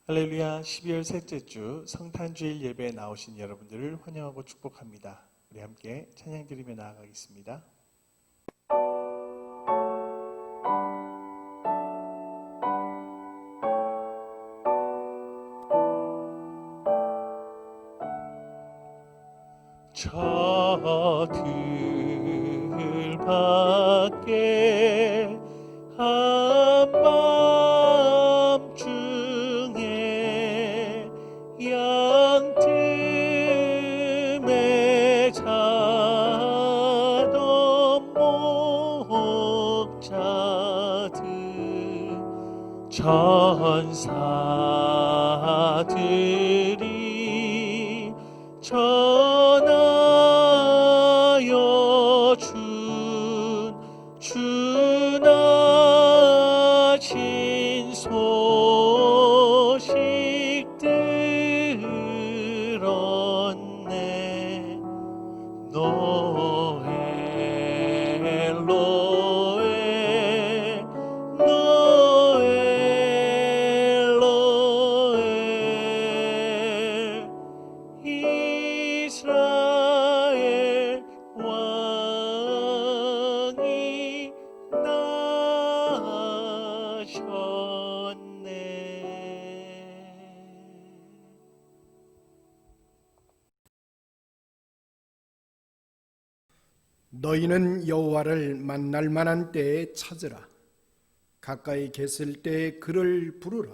할렐루야. 12월 셋째 주 성탄주일 예배에 나오신 여러분들을 환영하고 축복합니다. 우리 함께 찬양 드리며 나아가겠습니다. 저 들 밖에 한밤중에 양틈에 자던 목자들 천사들이 전하여 주나신 소식 들었네. 노엘 노엘 노엘 노엘 이스라엘 왕이 나셨네. 너희는 여호와를 만날 만한 때에 찾으라. 가까이 계실 때에 그를 부르라.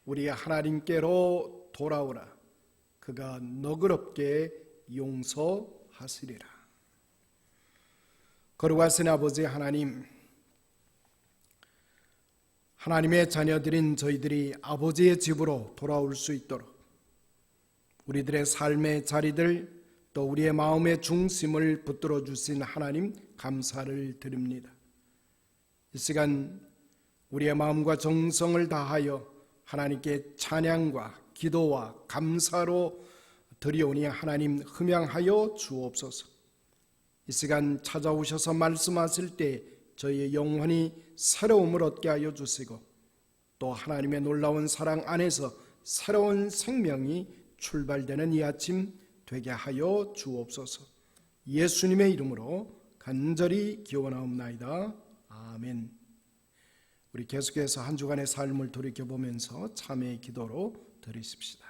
우리 하나님께로 돌아오라. 그가 너그럽게 용서하시리라. 거룩하신 아버지 하나님, 하나님의 자녀들인 저희들이 아버지의 집으로 돌아올 수 있도록 우리들의 삶의 자리들, 또 우리의 마음의 중심을 붙들어 주신 하나님 감사를 드립니다. 이 시간 우리의 마음과 정성을 다하여 하나님께 찬양과 기도와 감사로 드리오니 하나님 흠양하여 주옵소서. 이 시간 찾아오셔서 말씀하실 때 저희의 영혼이 새로움을 얻게 하여 주시고, 또 하나님의 놀라운 사랑 안에서 새로운 생명이 출발되는 이 아침 되게 하여 주옵소서. 예수님의 이름으로 간절히 기원하옵나이다. 아멘. 우리 계속해서 한 주간의 삶을 돌이켜보면서 참회의 기도로 드리십시다.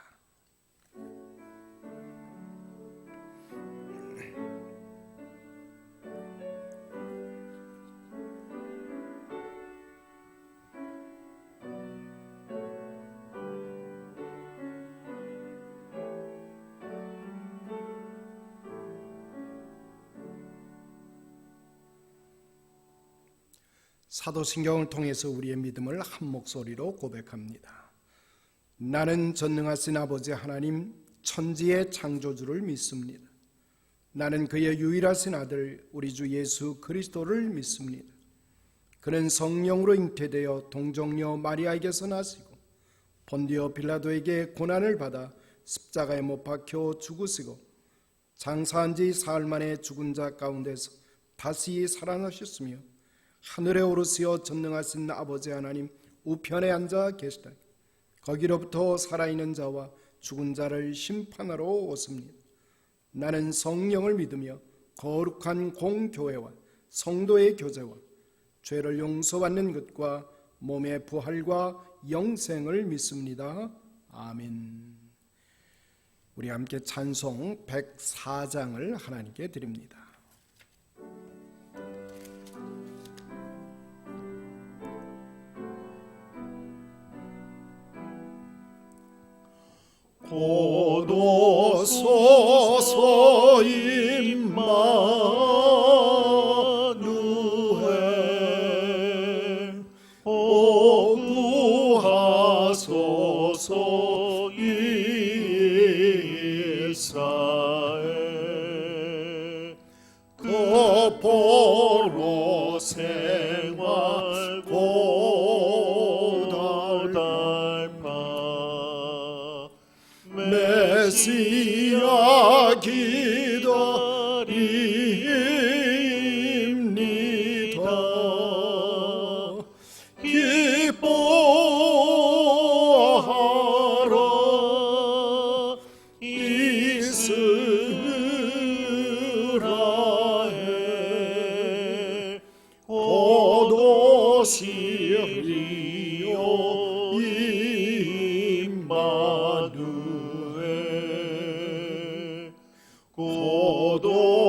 사도신경을 통해서 우리의 믿음을 한 목소리로 고백합니다. 나는 전능하신 아버지 하나님 천지의 창조주를 믿습니다. 나는 그의 유일하신 아들 우리 주 예수 그리스도를 믿습니다. 그는 성령으로 잉태되어 동정녀 마리아에게서 나시고 본디오 빌라도에게 고난을 받아 십자가에 못 박혀 죽으시고 장사한 지 사흘 만에 죽은 자 가운데서 다시 살아나셨으며 하늘에 오르시어 전능하신 아버지 하나님 우편에 앉아 계시다. 거기로부터 살아있는 자와 죽은 자를 심판하러 오십니다. 나는 성령을 믿으며 거룩한 공교회와 성도의 교제와 죄를 용서받는 것과 몸의 부활과 영생을 믿습니다. 아멘. 우리 함께 찬송 104장을 하나님께 드립니다. 고도소서 임마누엘 오 구하소서 이스라엘 그 보로 생활 고달파 메시아 기다립니다. 기뻐하라 시리오 임마누엘 고도소서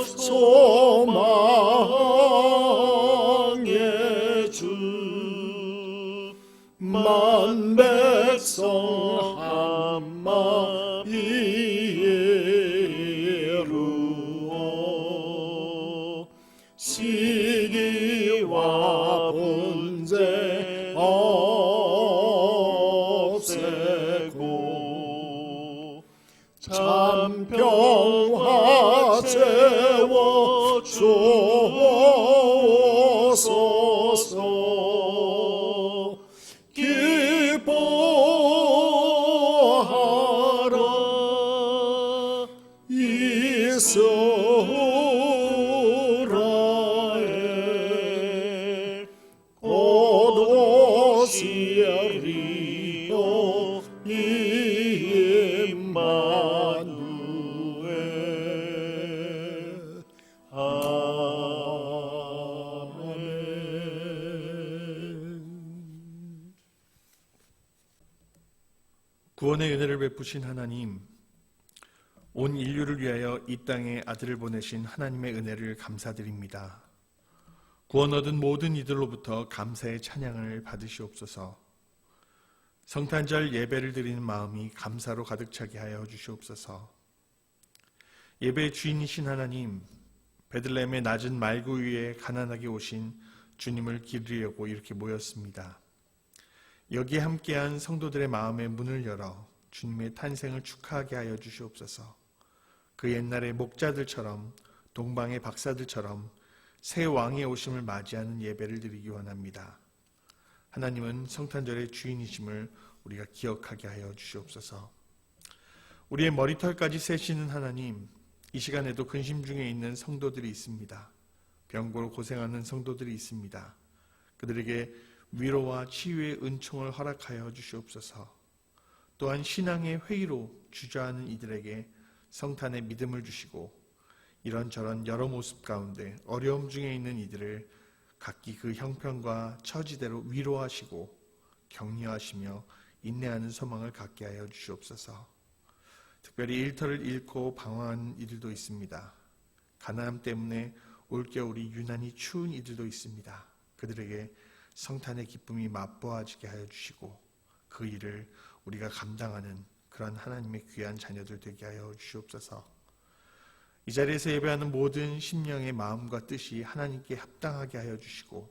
소망의 주 만백성 한마 이루어 시기와 분쟁 없애고 참평화 채워 주옵소서 기뻐하라 이스라엘 고도시리오 임마누엘 아멘. 구원의 은혜를 베푸신 하나님, 온 인류를 위하여 이 땅에 아들을 보내신 하나님의 은혜를 감사드립니다. 구원 얻은 모든 이들로부터 감사의 찬양을 받으시옵소서. 성탄절 예배를 드리는 마음이 감사로 가득 차게 하여 주시옵소서. 예배의 주인이신 하나님, 베들레헴의 낮은 말구 위에 가난하게 오신 주님을 기리려고 이렇게 모였습니다. 여기에 함께한 성도들의 마음의 문을 열어 주님의 탄생을 축하하게 하여 주시옵소서. 그 옛날의 목자들처럼, 동방의 박사들처럼 새 왕의 오심을 맞이하는 예배를 드리기 원합니다. 하나님은 성탄절의 주인이심을 우리가 기억하게 하여 주시옵소서. 우리의 머리털까지 세시는 하나님, 이 시간에도 근심 중에 있는 성도들이 있습니다. 병고로 고생하는 성도들이 있습니다. 그들에게 위로와 치유의 은총을 허락하여 주시옵소서. 또한 신앙의 회의로 주저하는 이들에게 성탄의 믿음을 주시고, 이런저런 여러 모습 가운데 어려움 중에 있는 이들을 각기 그 형편과 처지대로 위로하시고 격려하시며 인내하는 소망을 갖게 하여 주시옵소서. 특별히 일터를 잃고 방황하는 이들도 있습니다. 가나안 때문에 올겨울이 유난히 추운 이들도 있습니다. 그들에게 성탄의 기쁨이 맛보아지게 하여 주시고, 그 일을 우리가 감당하는 그런 하나님의 귀한 자녀들 되게 하여 주시옵소서. 이 자리에서 예배하는 모든 심령의 마음과 뜻이 하나님께 합당하게 하여 주시고,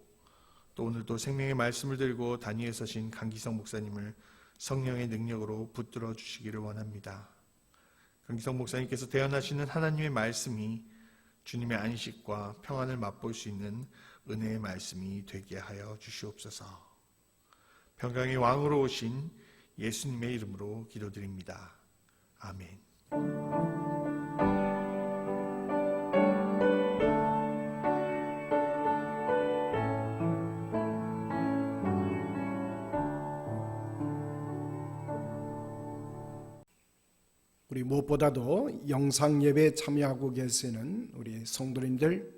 또 오늘도 생명의 말씀을 들고 단위에 서신 강기성 목사님을 성령의 능력으로 붙들어 주시기를 원합니다. 강기성 목사님께서 대언하시는 하나님의 말씀이 주님의 안식과 평안을 맛볼 수 있는 은혜의 말씀이 되게 하여 주시옵소서. 평강의 왕으로 오신 예수님의 이름으로 기도드립니다. 아멘. 우리 무엇보다도 영상 예배에 참여하고 계시는 우리 성도님들,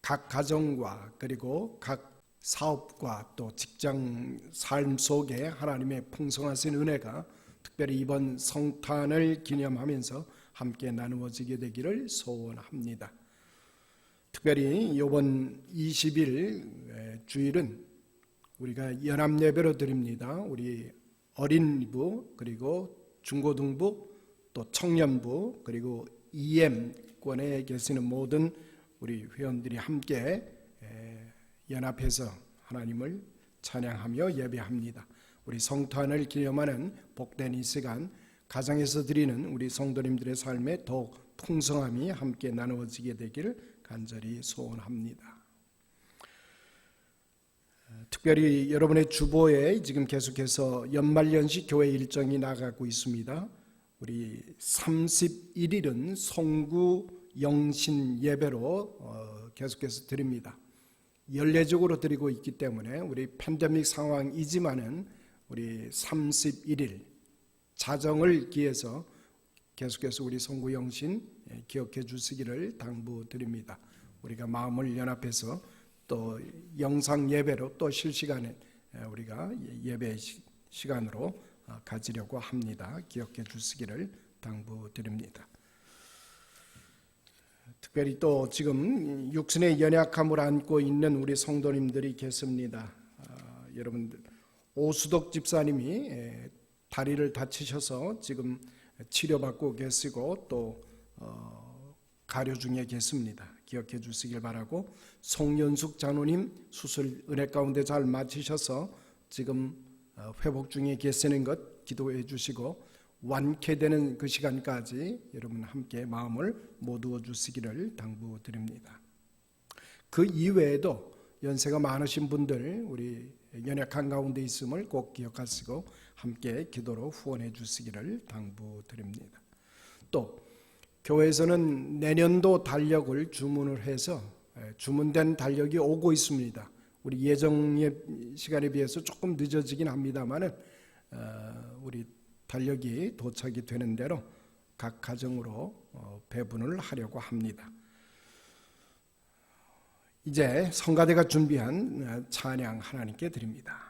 각 가정과 그리고 각 사업과 또 직장 삶 속에 하나님의 풍성하신 은혜가 특별히 이번 성탄을 기념하면서 함께 나누어지게 되기를 소원합니다. 특별히 이번 20일 주일은 우리가 연합예배로 드립니다. 우리 어린이부, 그리고 중고등부, 또 청년부, 그리고 EM권에 계시는 모든 우리 회원들이 함께 연합해서 하나님을 찬양하며 예배합니다. 우리 성탄을 기념하는 복된 이 시간, 가정에서 드리는 우리 성도님들의 삶에 더욱 풍성함이 함께 나누어지게 되기를 간절히 소원합니다. 특별히 여러분의 주보에 지금 계속해서 연말연시 교회 일정이 나가고 있습니다. 우리 31일은 송구 영신 예배로 계속해서 드립니다. 연례적으로 드리고 있기 때문에 우리 팬데믹 상황이지만은 우리 31일 자정을 기해서 계속해서 우리 송구 영신 기억해 주시기를 당부드립니다. 우리가 마음을 연합해서 또 영상 예배로 또 실시간에 우리가 예배 시간으로 가지려고 합니다. 기억해 주시기를 당부드립니다. 특별히 또 지금 육신의 연약함을 안고 있는 우리 성도님들이 계십니다. 여러분들 오수덕 집사님이 다리를 다치셔서 지금 치료받고 계시고 또 가려 중에 계십니다. 기억해 주시길 바라고, 송연숙 장로님 수술 은혜 가운데 잘 마치셔서 지금 회복 중에 계시는 것 기도해 주시고, 완쾌되는 그 시간까지 여러분 함께 마음을 모두어 주시기를 당부드립니다. 그 이외에도 연세가 많으신 분들, 우리 연약한 가운데 있음을 꼭 기억하시고 함께 기도로 후원해 주시기를 당부드립니다. 또 교회에서는 내년도 달력을 주문을 해서 주문된 달력이 오고 있습니다. 우리 예정의 시간에 비해서 조금 늦어지긴 합니다만은 우리 달력이 도착이 되는 대로 각 가정으로 배분을 하려고 합니다. 이제 성가대가 준비한 찬양 하나님께 드립니다.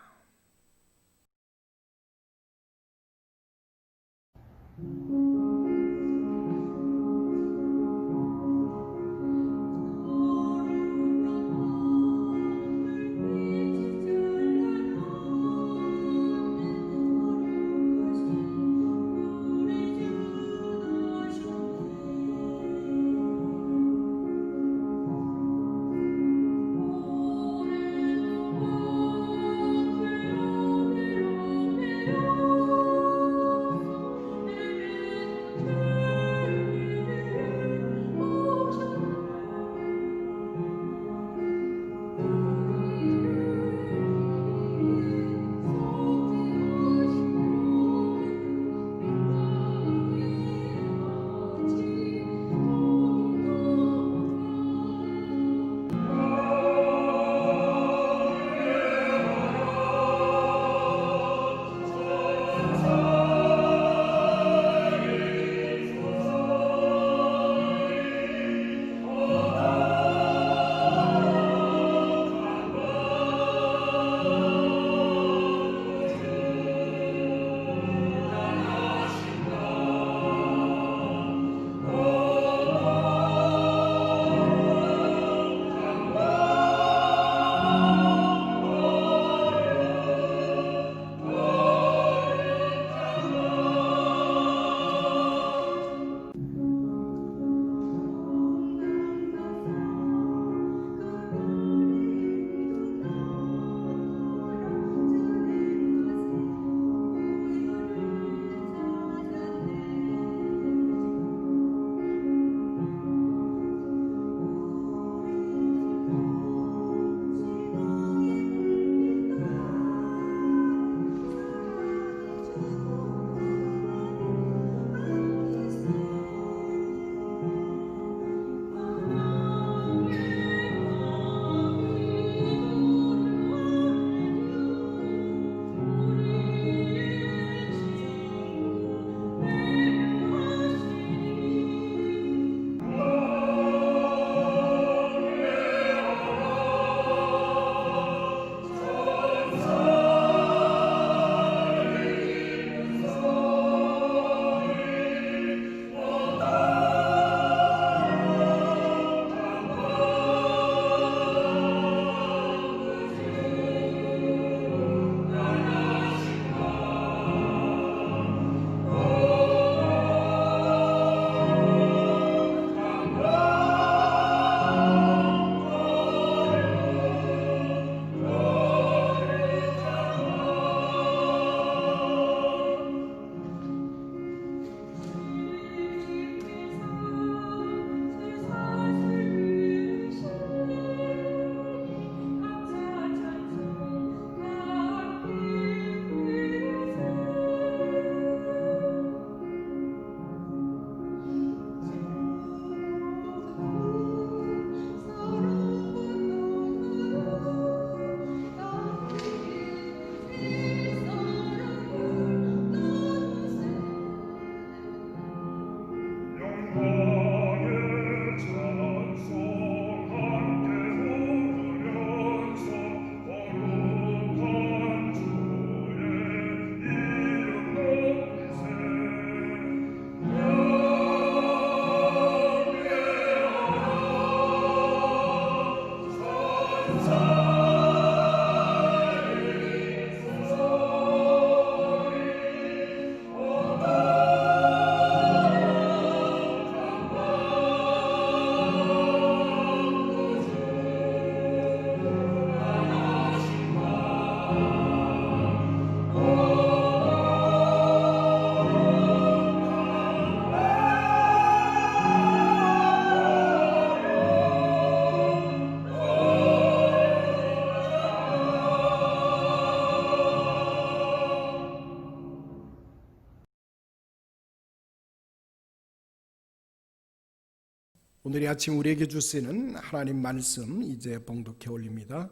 오늘 아침 우리에게 주시는 하나님 말씀 이제 봉독해 올립니다.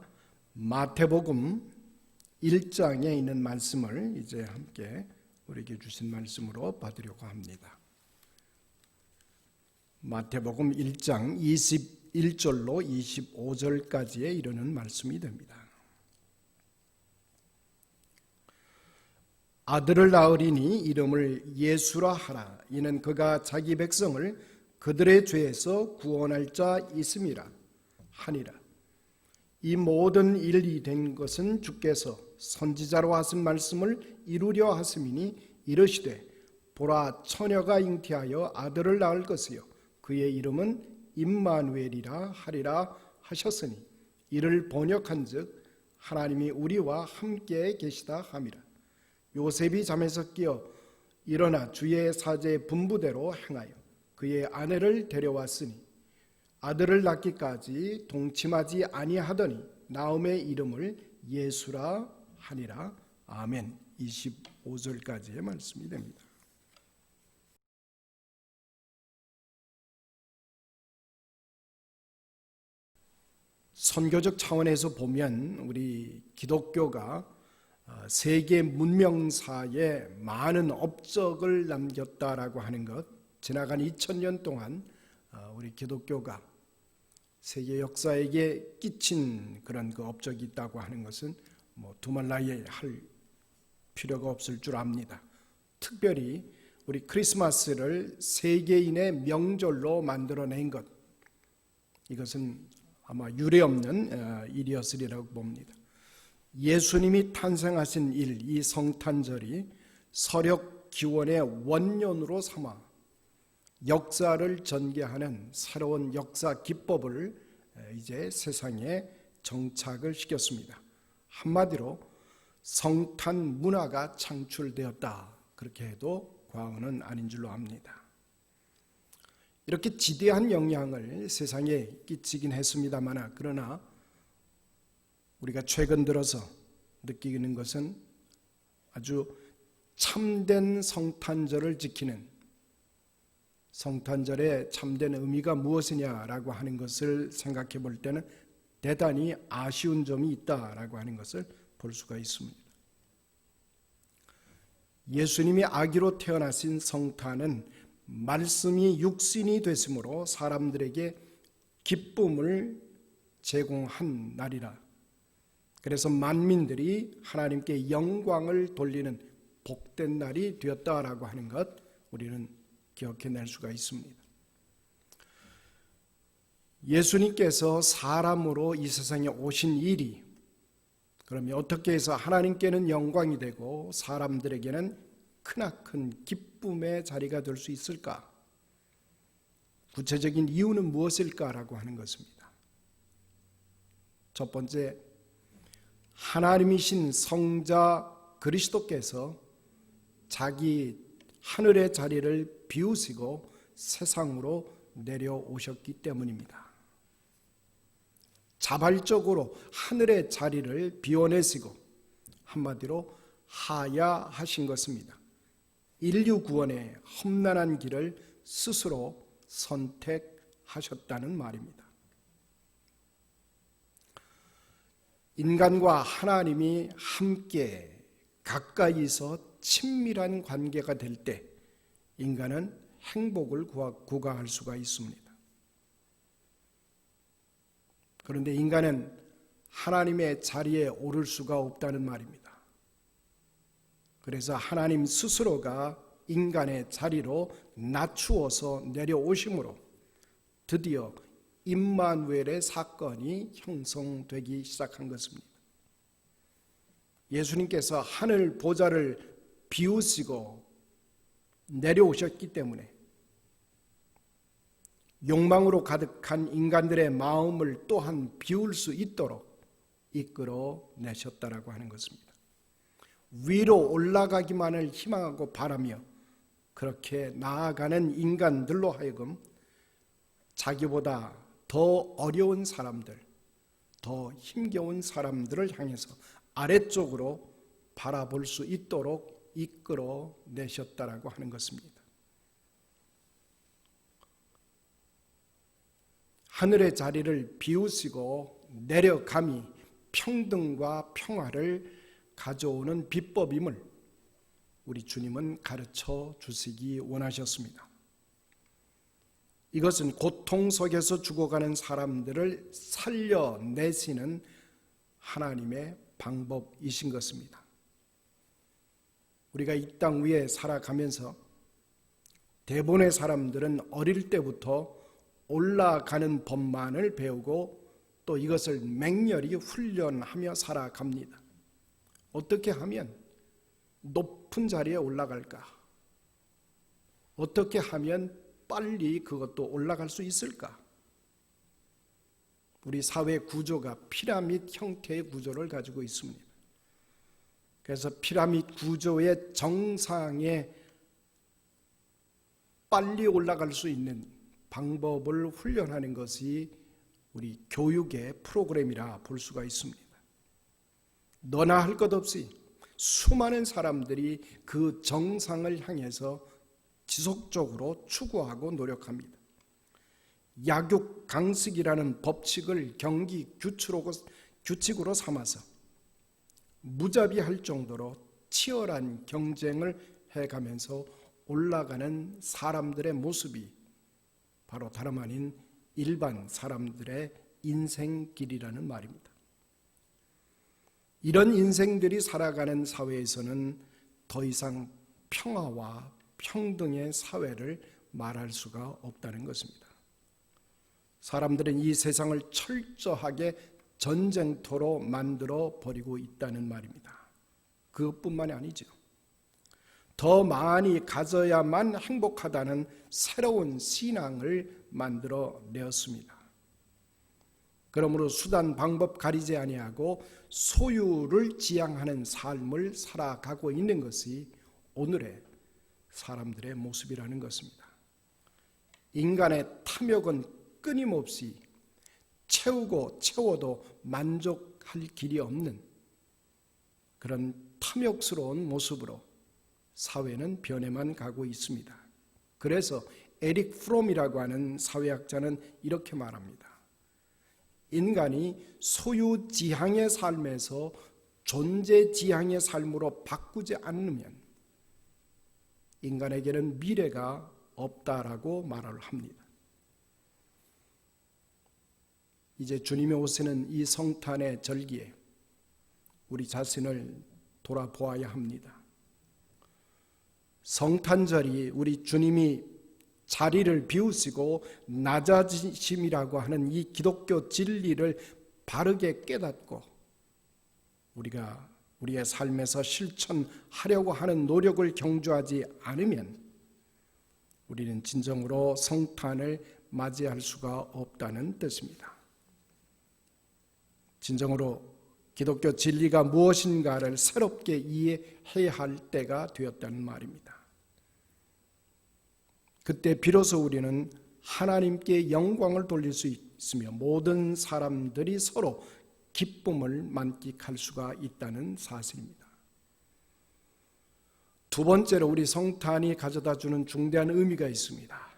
마태복음 1장에 있는 말씀을 이제 함께 우리에게 주신 말씀으로 받으려고 합니다. 마태복음 1장 21절로 25절까지에 이르는 말씀이 됩니다. 아들을 낳으리니 이름을 예수라 하라. 이는 그가 자기 백성을 그들의 죄에서 구원할 자 있음이라 하니라. 이 모든 일이 된 것은 주께서 선지자로 하신 말씀을 이루려 하심이니 이르시되 보라 처녀가 잉태하여 아들을 낳을 것이요 그의 이름은 임마누엘이라 하리라 하셨으니 이를 번역한즉 하나님이 우리와 함께 계시다 함이라. 요셉이 잠에서 깨어 일어나 주의 사제 분부대로 행하여 그의 아내를 데려왔으니 아들을 낳기까지 동침하지 아니하더니 나음의 이름을 예수라 하니라. 아멘. 25절까지의 말씀이 됩니다. 선교적 차원에서 보면 우리 기독교가 세계 문명사에 많은 업적을 남겼다라고 하는 것, 지나간 2000년 동안 우리 기독교가 세계 역사에게 끼친 그런 그 업적이 있다고 하는 것은 두말라에 할 필요가 없을 줄 압니다. 특별히 우리 크리스마스를 세계인의 명절로 만들어낸 것, 이것은 아마 유례없는 일이었으리라고 봅니다. 예수님이 탄생하신 일, 이 성탄절이 서력 기원의 원년으로 삼아 역사를 전개하는 새로운 역사 기법을 이제 세상에 정착을 시켰습니다. 한마디로 성탄 문화가 창출되었다, 그렇게 해도 과언은 아닌 줄로 압니다. 이렇게 지대한 영향을 세상에 끼치긴 했습니다만, 그러나 우리가 최근 들어서 느끼는 것은 아주 참된 성탄절을 지키는, 성탄절의 참된 의미가 무엇이냐라고 하는 것을 생각해 볼 때는 대단히 아쉬운 점이 있다라고 하는 것을 볼 수가 있습니다. 예수님이 아기로 태어나신 성탄은 말씀이 육신이 되심으로 사람들에게 기쁨을 제공한 날이라. 그래서 만민들이 하나님께 영광을 돌리는 복된 날이 되었다라고 하는 것, 우리는 기억해낼 수가 있습니다. 예수님께서 사람으로 이 세상에 오신 일이, 그러면 어떻게 해서 하나님께는 영광이 되고 사람들에게는 크나큰 기쁨의 자리가 될 수 있을까? 구체적인 이유는 무엇일까라고 하는 것입니다. 첫 번째, 하나님이신 성자 그리스도께서 자기 하늘의 자리를 비우시고 세상으로 내려오셨기 때문입니다. 자발적으로 하늘의 자리를 비워내시고 한마디로 하야하신 것입니다. 인류 구원의 험난한 길을 스스로 선택하셨다는 말입니다. 인간과 하나님이 함께 가까이서 친밀한 관계가 될 때 인간은 행복을 구가할 수가 있습니다. 그런데 인간은 하나님의 자리에 오를 수가 없다는 말입니다. 그래서 하나님 스스로가 인간의 자리로 낮추어서 내려오심으로 드디어 임마누엘의 사건이 형성되기 시작한 것입니다. 예수님께서 하늘 보좌를 비우시고 내려오셨기 때문에 욕망으로 가득한 인간들의 마음을 또한 비울 수 있도록 이끌어내셨다라고 하는 것입니다. 위로 올라가기만을 희망하고 바라며 그렇게 나아가는 인간들로 하여금 자기보다 더 어려운 사람들, 더 힘겨운 사람들을 향해서 아래쪽으로 바라볼 수 있도록 이끌어내셨다라고 하는 것입니다. 하늘의 자리를 비우시고 내려감이 평등과 평화를 가져오는 비법임을 우리 주님은 가르쳐 주시기 원하셨습니다. 이것은 고통 속에서 죽어가는 사람들을 살려내시는 하나님의 방법이신 것입니다. 우리가 이 땅 위에 살아가면서 대부분의 사람들은 어릴 때부터 올라가는 법만을 배우고 또 이것을 맹렬히 훈련하며 살아갑니다. 어떻게 하면 높은 자리에 올라갈까? 어떻게 하면 빨리 그것도 올라갈 수 있을까? 우리 사회 구조가 피라미드 형태의 구조를 가지고 있습니다. 그래서 피라미드 구조의 정상에 빨리 올라갈 수 있는 방법을 훈련하는 것이 우리 교육의 프로그램이라 볼 수가 있습니다. 너나 할 것 없이 수많은 사람들이 그 정상을 향해서 지속적으로 추구하고 노력합니다. 약육강식이라는 법칙을 경기 규칙으로 삼아서 무자비할 정도로 치열한 경쟁을 해가면서 올라가는 사람들의 모습이 바로 다름 아닌 일반 사람들의 인생길이라는 말입니다. 이런 인생들이 살아가는 사회에서는 더 이상 평화와 평등의 사회를 말할 수가 없다는 것입니다. 사람들은 이 세상을 철저하게 전쟁터로 만들어 버리고 있다는 말입니다. 그것뿐만이 아니죠. 더 많이 가져야만 행복하다는 새로운 신앙을 만들어 내었습니다. 그러므로 수단 방법 가리지 아니하고 소유를 지향하는 삶을 살아가고 있는 것이 오늘의 사람들의 모습이라는 것입니다. 인간의 탐욕은 끊임없이 채우고 채워도 만족할 길이 없는 그런 탐욕스러운 모습으로 사회는 변해만 가고 있습니다. 그래서 에릭 프롬이라고 하는 사회학자는 이렇게 말합니다. 인간이 소유지향의 삶에서 존재지향의 삶으로 바꾸지 않으면 인간에게는 미래가 없다라고 말을 합니다. 이제 주님이 오시는 이 성탄의 절기에 우리 자신을 돌아보아야 합니다. 성탄절이 우리 주님이 자리를 비우시고 낮아지심이라고 하는 이 기독교 진리를 바르게 깨닫고 우리가 우리의 삶에서 실천하려고 하는 노력을 경주하지 않으면 우리는 진정으로 성탄을 맞이할 수가 없다는 뜻입니다. 진정으로 기독교 진리가 무엇인가를 새롭게 이해해야 할 때가 되었다는 말입니다. 그때 비로소 우리는 하나님께 영광을 돌릴 수 있으며 모든 사람들이 서로 기쁨을 만끽할 수가 있다는 사실입니다. 두 번째로 우리 성탄이 가져다주는 중대한 의미가 있습니다.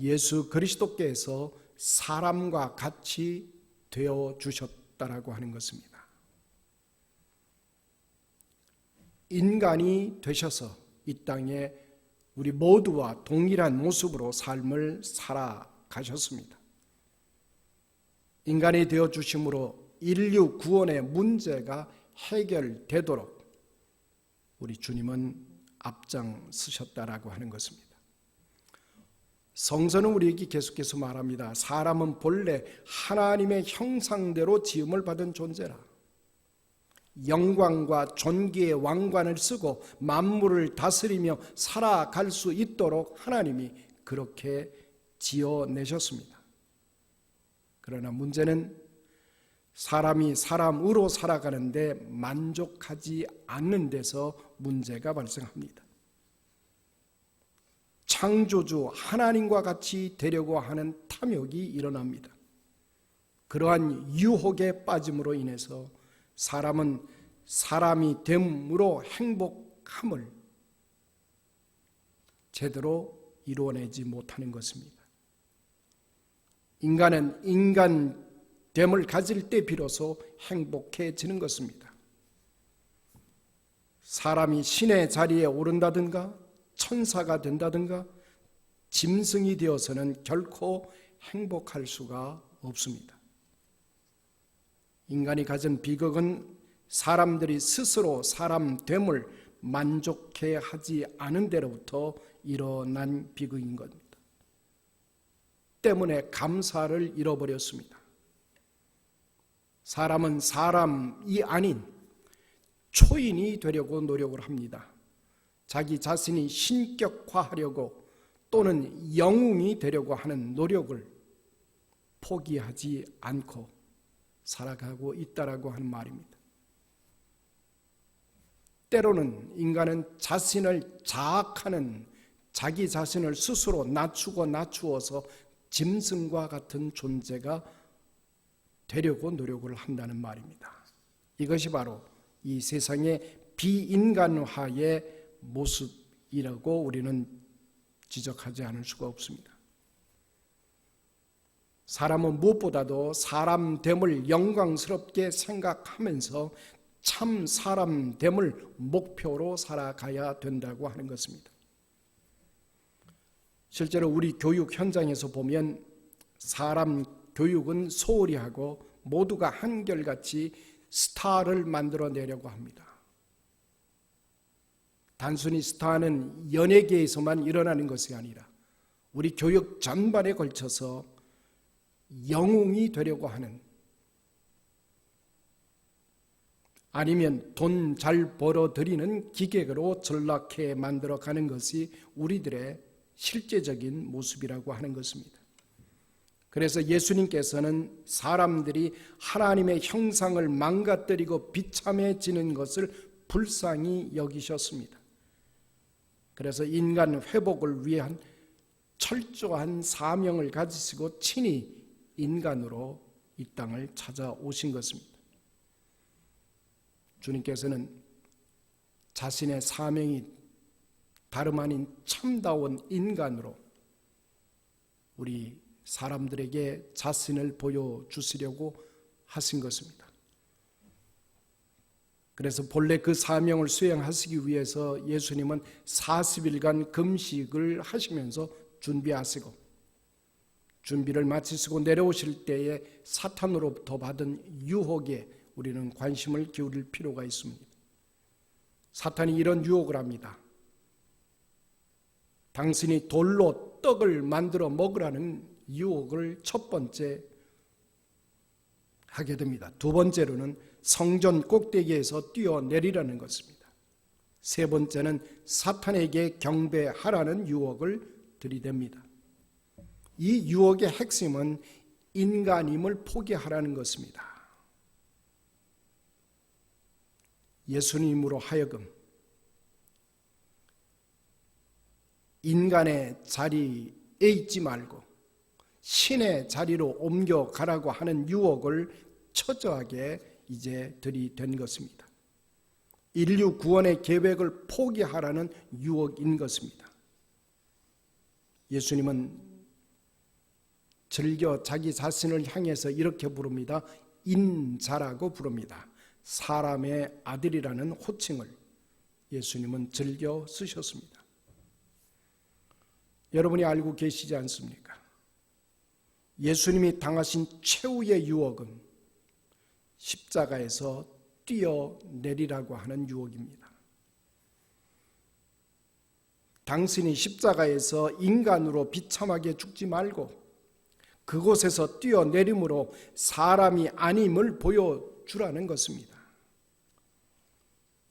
예수 그리스도께서 사람과 같이 되어 주셨다라고 하는 것입니다. 인간이 되셔서 이 땅에 우리 모두와 동일한 모습으로 삶을 살아가셨습니다. 인간이 되어주심으로 인류 구원의 문제가 해결되도록 우리 주님은 앞장서셨다라고 하는 것입니다. 성서는 우리에게 계속해서 말합니다. 사람은 본래 하나님의 형상대로 지음을 받은 존재라. 영광과 존귀의 왕관을 쓰고 만물을 다스리며 살아갈 수 있도록 하나님이 그렇게 지어내셨습니다. 그러나 문제는 사람이 사람으로 살아가는데 만족하지 않는 데서 문제가 발생합니다. 창조주 하나님과 같이 되려고 하는 탐욕이 일어납니다. 그러한 유혹에 빠짐으로 인해서 사람은 사람이 됨으로 행복함을 제대로 이루어내지 못하는 것입니다. 인간은 인간됨을 가질 때 비로소 행복해지는 것입니다. 사람이 신의 자리에 오른다든가 천사가 된다든가 짐승이 되어서는 결코 행복할 수가 없습니다. 인간이 가진 비극은 사람들이 스스로 사람됨을 만족해 하지 않은 데로부터 일어난 비극인 겁니다. 때문에 감사를 잃어버렸습니다. 사람은 사람이 아닌 초인이 되려고 노력을 합니다. 자기 자신이 신격화하려고 또는 영웅이 되려고 하는 노력을 포기하지 않고 살아가고 있다라고 하는 말입니다. 때로는 인간은 자신을 자학하는 자기 자신을 스스로 낮추어서 짐승과 같은 존재가 되려고 노력을 한다는 말입니다. 이것이 바로 이 세상의 비인간화의 모습이라고 우리는 지적하지 않을 수가 없습니다. 사람은 무엇보다도 사람됨을 영광스럽게 생각하면서 참 사람됨을 목표로 살아가야 된다고 하는 것입니다. 실제로 우리 교육 현장에서 보면 사람 교육은 소홀히 하고 모두가 한결같이 스타를 만들어내려고 합니다. 단순히 스타는 연예계에서만 일어나는 것이 아니라 우리 교육 전반에 걸쳐서 영웅이 되려고 하는, 아니면 돈 잘 벌어들이는 기계로 전락해 만들어가는 것이 우리들의 실제적인 모습이라고 하는 것입니다. 그래서 예수님께서는 사람들이 하나님의 형상을 망가뜨리고 비참해지는 것을 불쌍히 여기셨습니다. 그래서 인간 회복을 위한 철저한 사명을 가지시고 친히 인간으로 이 땅을 찾아오신 것입니다. 주님께서는 자신의 사명이 다름 아닌 참다운 인간으로 우리 사람들에게 자신을 보여주시려고 하신 것입니다. 그래서 본래 그 사명을 수행하시기 위해서 예수님은 40일간 금식을 하시면서 준비하시고, 준비를 마치시고 내려오실 때에 사탄으로부터 받은 유혹에 우리는 관심을 기울일 필요가 있습니다. 사탄이 이런 유혹을 합니다. 당신이 돌로 떡을 만들어 먹으라는 유혹을 첫 번째 하게 됩니다. 두 번째로는 성전 꼭대기에서 뛰어내리라는 것입니다. 세 번째는 사탄에게 경배하라는 유혹을 들이댑니다. 이 유혹의 핵심은 인간임을 포기하라는 것입니다. 예수님으로 하여금 인간의 자리에 있지 말고 신의 자리로 옮겨가라고 하는 유혹을 처절하게 이제 들이댄 것입니다. 인류 구원의 계획을 포기하라는 유혹인 것입니다. 예수님은 즐겨 자기 자신을 향해서 이렇게 부릅니다. 인자라고 부릅니다. 사람의 아들이라는 호칭을 예수님은 즐겨 쓰셨습니다. 여러분이 알고 계시지 않습니까? 예수님이 당하신 최후의 유혹은 십자가에서 뛰어내리라고 하는 유혹입니다. 당신이 십자가에서 인간으로 비참하게 죽지 말고 그곳에서 뛰어내림으로 사람이 아님을 보여주라는 것입니다.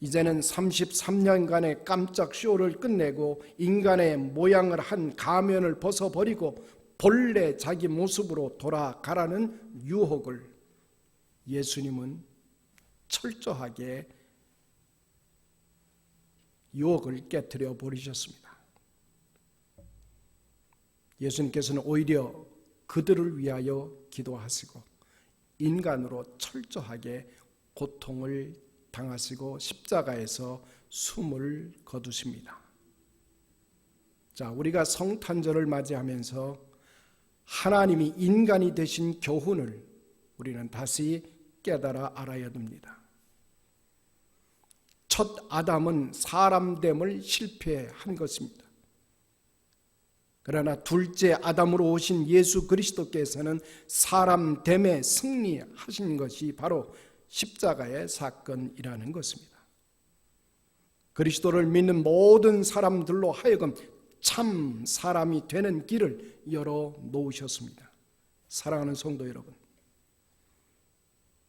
이제는 33년간의 깜짝 쇼를 끝내고 인간의 모양을 한 가면을 벗어버리고 본래 자기 모습으로 돌아가라는 유혹을 예수님은 철저하게 유혹을 깨트려 버리셨습니다. 예수님께서는 오히려 그들을 위하여 기도하시고 인간으로 철저하게 고통을 당하시고 십자가에서 숨을 거두십니다. 자, 우리가 성탄절을 맞이하면서 하나님이 인간이 되신 교훈을 우리는 다시 깨달아 알아야 됩니다. 첫 아담은 사람됨을 실패한 것입니다. 그러나 둘째 아담으로 오신 예수 그리스도께서는 사람됨에 승리하신 것이 바로 십자가의 사건이라는 것입니다. 그리스도를 믿는 모든 사람들로 하여금 참 사람이 되는 길을 열어 놓으셨습니다. 사랑하는 성도 여러분,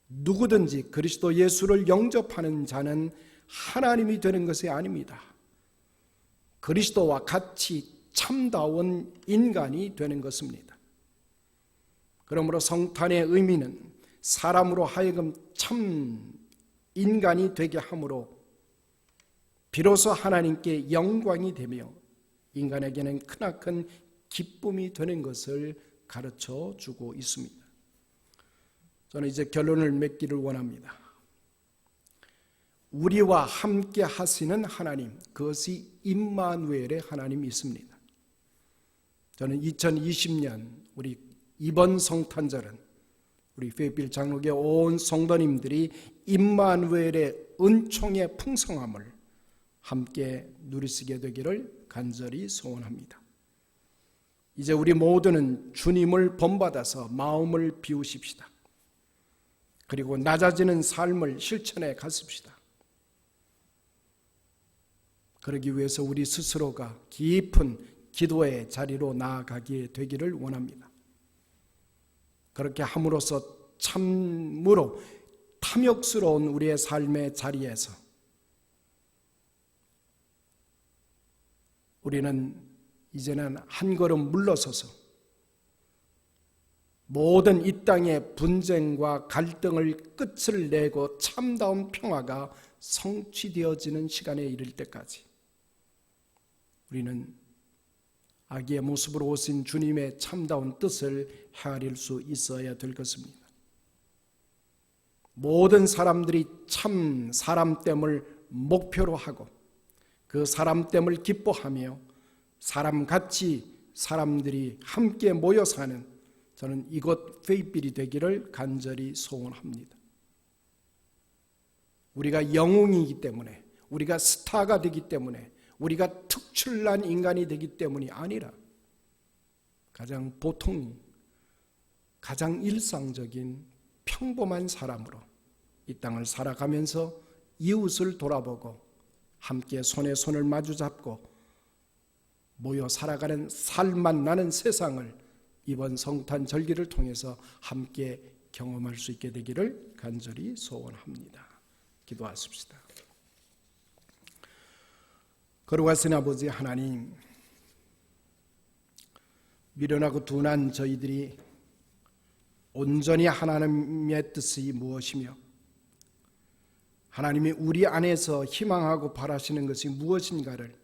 누구든지 그리스도 예수를 영접하는 자는 하나님이 되는 것이 아닙니다. 그리스도와 같이 참다운 인간이 되는 것입니다. 그러므로 성탄의 의미는 사람으로 하여금 참 인간이 되게 함으로 비로소 하나님께 영광이 되며 인간에게는 크나큰 기쁨이 되는 것을 가르쳐 주고 있습니다. 저는 이제 결론을 맺기를 원합니다. 우리와 함께 하시는 하나님, 그것이 임마누엘의 하나님이 있습니다. 저는 2020년 우리 이번 성탄절은 우리 페이필 장로교 온 성도님들이 임마누엘의 은총의 풍성함을 함께 누리시게 되기를 간절히 소원합니다. 이제 우리 모두는 주님을 본받아서 마음을 비우십시다. 그리고 낮아지는 삶을 실천해 가십시다. 그러기 위해서 우리 스스로가 깊은 기도의 자리로 나아가게 되기를 원합니다. 그렇게 함으로써 참으로 탐욕스러운 우리의 삶의 자리에서 우리는 이제는 한 걸음 물러서서 모든 이 땅의 분쟁과 갈등을 끝을 내고 참다운 평화가 성취되어지는 시간에 이를 때까지 우리는 아기의 모습으로 오신 주님의 참다운 뜻을 헤아릴 수 있어야 될 것입니다. 모든 사람들이 참 사람됨을 목표로 하고 그 사람됨을 기뻐하며 사람같이 사람들이 함께 모여 사는 저는 이곳 페이필이 되기를 간절히 소원합니다. 우리가 영웅이기 때문에, 우리가 스타가 되기 때문에, 우리가 특출난 인간이 되기 때문이 아니라 가장 보통, 가장 일상적인 평범한 사람으로 이 땅을 살아가면서 이웃을 돌아보고 함께 손에 손을 마주 잡고 모여 살아가는 살만 나는 세상을 이번 성탄 절기를 통해서 함께 경험할 수 있게 되기를 간절히 소원합니다. 기도하십시다. 거룩하신 아버지 하나님, 미련하고 둔한 저희들이 온전히 하나님의 뜻이 무엇이며 하나님이 우리 안에서 희망하고 바라시는 것이 무엇인가를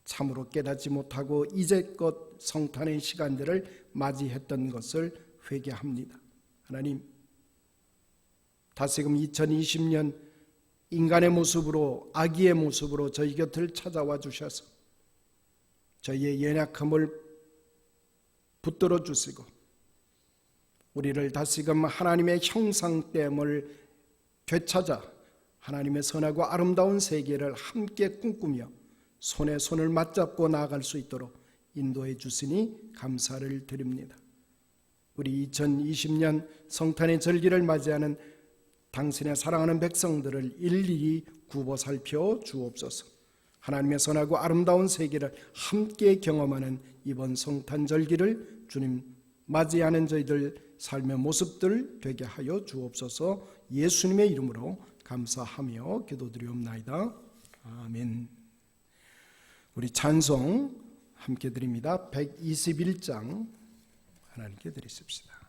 참으로 깨닫지 못하고 이제껏 성탄의 시간들을 맞이했던 것을 회개합니다. 하나님, 다시금 2020년 인간의 모습으로, 아기의 모습으로 저희 곁을 찾아와 주셔서 저희의 연약함을 붙들어 주시고 우리를 다시금 하나님의 형상됨을 되찾아 하나님의 선하고 아름다운 세계를 함께 꿈꾸며 손에 손을 맞잡고 나아갈 수 있도록 인도해 주시니 감사를 드립니다. 우리 2020년 성탄의 절기를 맞이하는 당신의 사랑하는 백성들을 일일이 굽어 살펴 주옵소서. 하나님의 선하고 아름다운 세계를 함께 경험하는 이번 성탄 절기를 주님 맞이하는 저희들 삶의 모습들 되게 하여 주옵소서. 예수님의 이름으로 감사하며 기도드리옵나이다. 아멘. 우리 찬송 함께 드립니다. 121장 하나님께 드리십시다.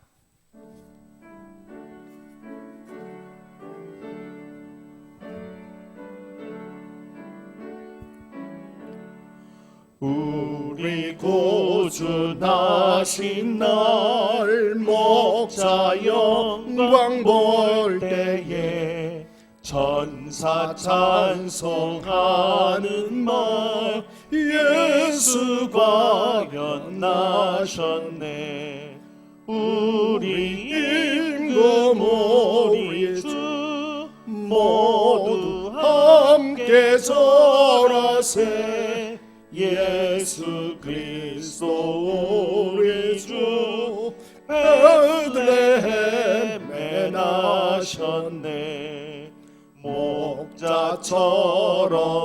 우리 구주나신 날 목자 영광 볼 때에 천사 찬송하는 말 예수가 연나셨네. 우리 임금 우리 주 모두 함께 절하세. 예수 그리스도 우리 주 베들레헴에 나셨네. 목자처럼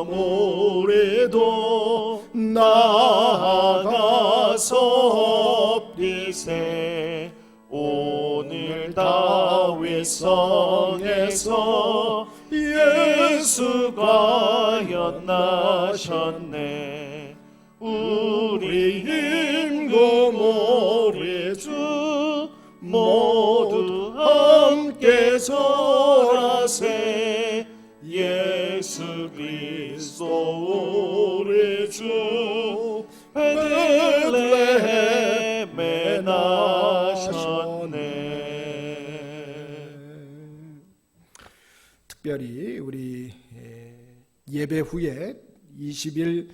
우리도 나아가서 엎리세. 오늘 다윗 성에서 예수가 연나셨네. 우리 임금 우리 주 모두 함께 절하세. 예수 그리스도 우리 주 베들레헴에 나셨네. 특별히 우리 예배 후에 20일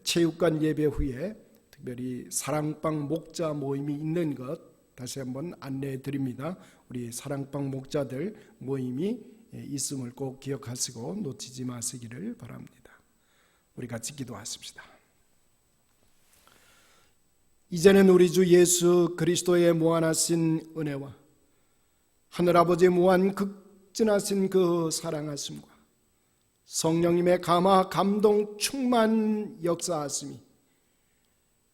체육관 예배 후에 특별히 사랑방 목자 모임이 있는 것 다시 한번 안내해 드립니다. 우리 사랑방 목자들 모임이 있음을 꼭 기억하시고 놓치지 마시기를 바랍니다. 우리 같이 기도하십시다. 이제는 우리 주 예수 그리스도의 무한하신 은혜와 하늘아버지의 무한 극진하신 그 사랑하심과 성령님의 감화 감동 충만 역사하심이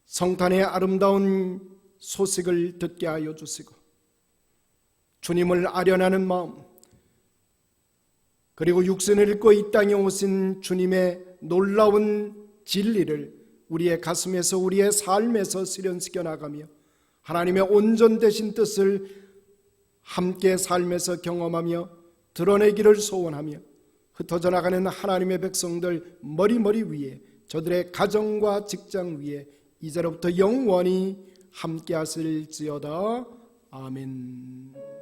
성탄의 아름다운 소식을 듣게 하여 주시고 주님을 아련하는 마음 그리고 육신을 입고 이 땅에 오신 주님의 놀라운 진리를 우리의 가슴에서 우리의 삶에서 실현시켜 나가며 하나님의 온전되신 뜻을 함께 삶에서 경험하며 드러내기를 소원하며 흩어져 나가는 하나님의 백성들 머리 위에 저들의 가정과 직장 위에 이제로부터 영원히 함께 하실지어다. 아멘.